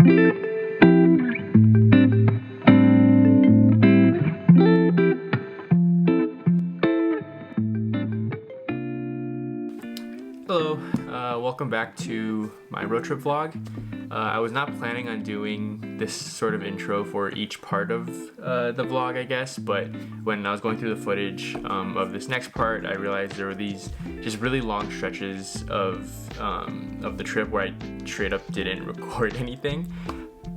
Hello, welcome back to my road trip vlog. I was not planning on doing this sort of intro for each part of the vlog, I guess, but when I was going through the footage of this next part, I realized there were these just really long stretches of the trip where I straight up didn't record anything.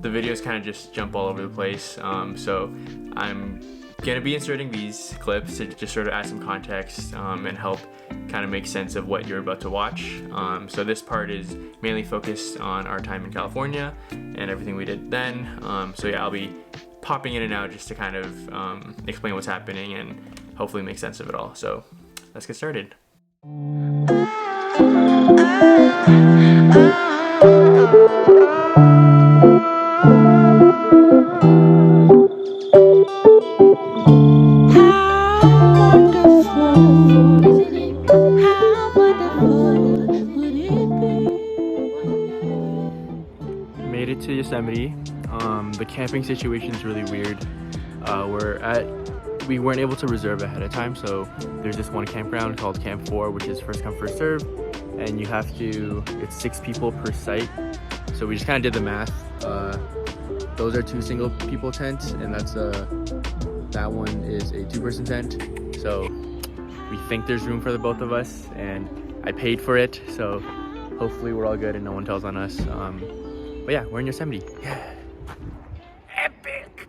The videos kind of just jump all over the place, so I'm gonna be inserting these clips to just sort of add some context and help kind of make sense of what you're about to watch. So this part is mainly focused on our time in California and everything we did then. So yeah, I'll be popping in and out just to kind of explain what's happening and hopefully make sense of it all. So let's get started. Made it to Yosemite. The camping situation is really weird. We weren't able to reserve ahead of time, so there's this one campground called Camp 4, which is first come first serve, and it's 6 people per site. So we just kind of did the math. Those are 2 single people tents, and that one is a 2-person tent. So we think there's room for the both of us, and I paid for it, so hopefully we're all good and no one tells on us. But yeah, we're in Yosemite. Yeah. Epic!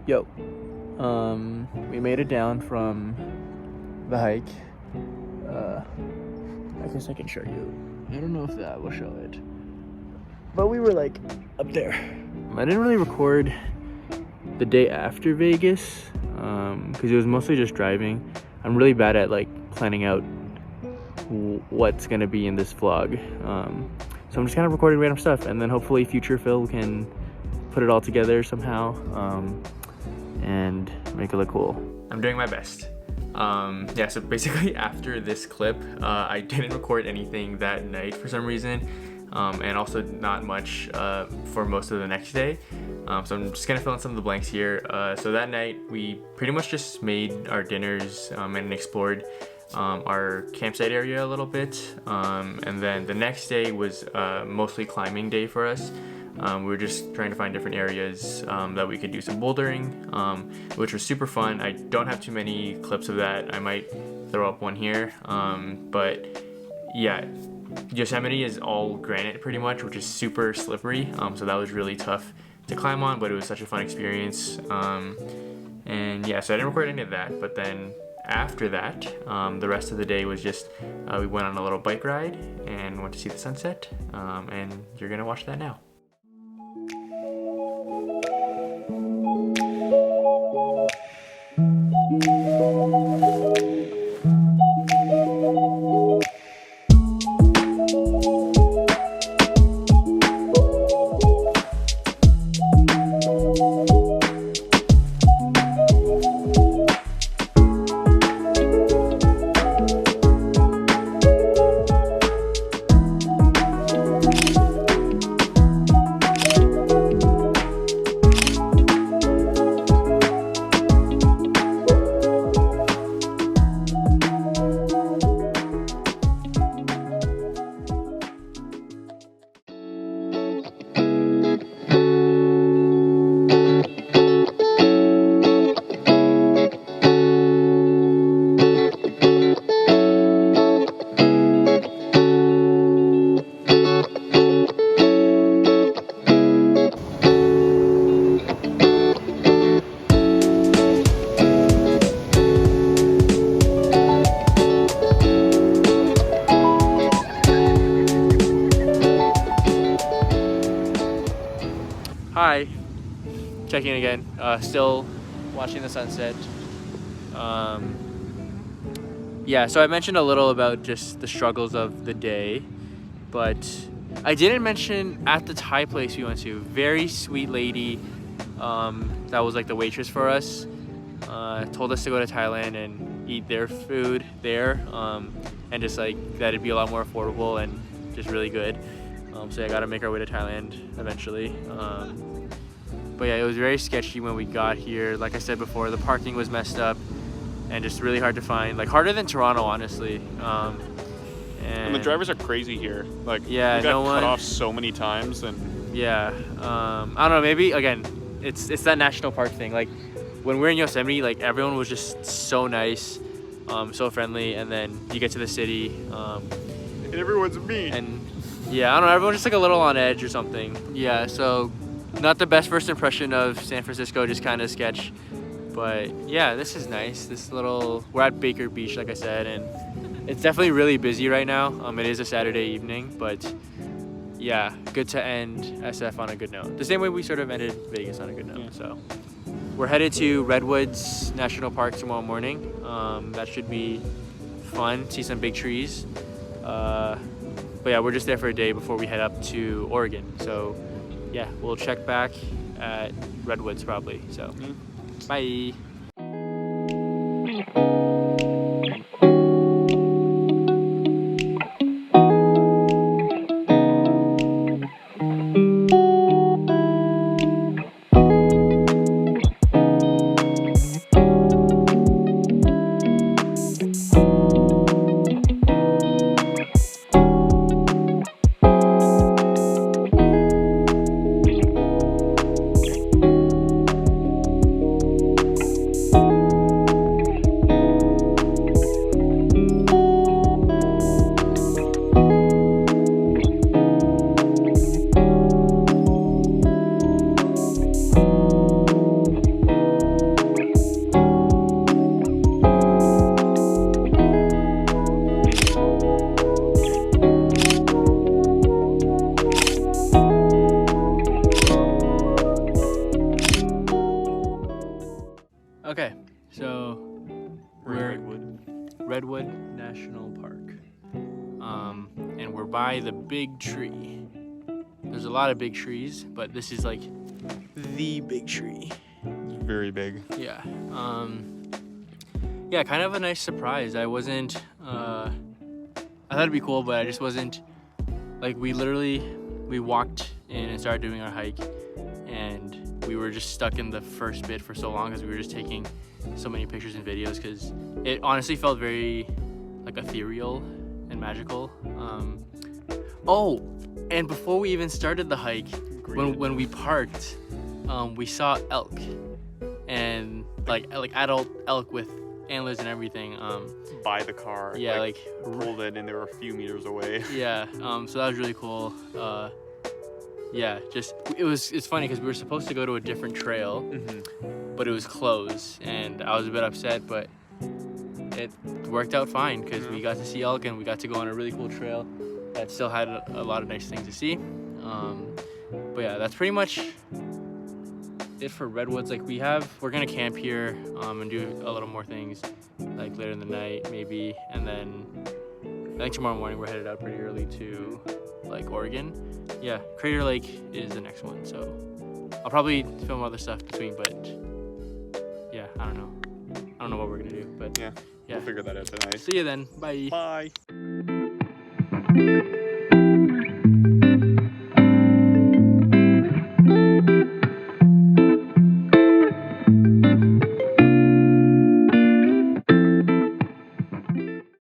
Yo, we made it down from the hike. I guess I can show you. I don't know if that will show it, but we were like up there. I didn't really record the day after Vegas because it was mostly just driving. I'm really bad at like planning out what's gonna be in this vlog, so I'm just kind of recording random stuff, and then hopefully future Phil can put it all together somehow and make it look cool. I'm doing my best. Yeah, so basically after this clip, I didn't record anything that night for some reason, and also not much for most of the next day. So I'm just gonna fill in some of the blanks here. So that night we pretty much just made our dinners and explored our campsite area a little bit. And then the next day was mostly climbing day for us. We were just trying to find different areas that we could do some bouldering, which was super fun. I don't have too many clips of that. I might throw up one here, but yeah, Yosemite is all granite pretty much, which is super slippery, so that was really tough to climb on, but it was such a fun experience. And yeah, so I didn't record any of that, but then after that, the rest of the day was just we went on a little bike ride and went to see the sunset, and you're gonna watch that now. Hi. Checking again. Still watching the sunset. Yeah, so I mentioned a little about just the struggles of the day, but I didn't mention at the Thai place we went to. Very sweet lady that was like the waitress for us. Told us to go to Thailand and eat their food there, and just like that it'd be a lot more affordable and just really good. So I got to make our way to Thailand eventually. But yeah, it was very sketchy when we got here. Like I said before, the parking was messed up and just really hard to find. Like harder than Toronto, honestly. And the drivers are crazy here. Like, yeah, we got cut off so many times, and yeah, I don't know. Maybe again, it's that national park thing. Like when we're in Yosemite, like everyone was just so nice, so friendly, and then you get to the city, and everyone's mean. And yeah, I don't know. Everyone's just like a little on edge or something. Yeah, so not the best first impression of San Francisco. Just kind of sketch. But yeah, this is nice. We're at Baker Beach, like I said, and it's definitely really busy right now. It is a Saturday evening, but yeah, good to end SF on a good note. The same way we sort of ended Vegas on a good note. Yeah. So we're headed to Redwoods National Park tomorrow morning. That should be fun, see some big trees. But yeah, we're just there for a day before we head up to Oregon. So yeah, we'll check back at Redwoods probably. So. Bye. Okay, so we're Redwood National Park, and we're by the big tree. There's a lot of big trees, but this is like the big tree. It's very big. Yeah. Yeah, kind of a nice surprise. I wasn't. I thought it'd be cool, but I just wasn't. Like we walked in and started doing our hike, and we were just stuck in the first bit for so long because we were just taking so many pictures and videos, because it honestly felt very like ethereal and magical. Oh, and before we even started the hike, when we parked, we saw elk, and like adult elk with antlers and everything. By the car. Yeah, like pulled it, and they were a few meters away. Yeah. So that was really cool. Yeah, it's funny because we were supposed to go to a different trail, but it was closed, and I was a bit upset, but it worked out fine because we got to see elk and we got to go on a really cool trail that still had a lot of nice things to see. But yeah, that's pretty much it for Redwoods. Like we're gonna camp here and do a little more things like later in the night maybe, and then I think tomorrow morning we're headed out pretty early to like Oregon. Yeah, Crater Lake is the next one, so I'll probably film other stuff between, but yeah, I don't know what we're gonna do, but yeah, we'll figure that out tonight. See you then. Bye.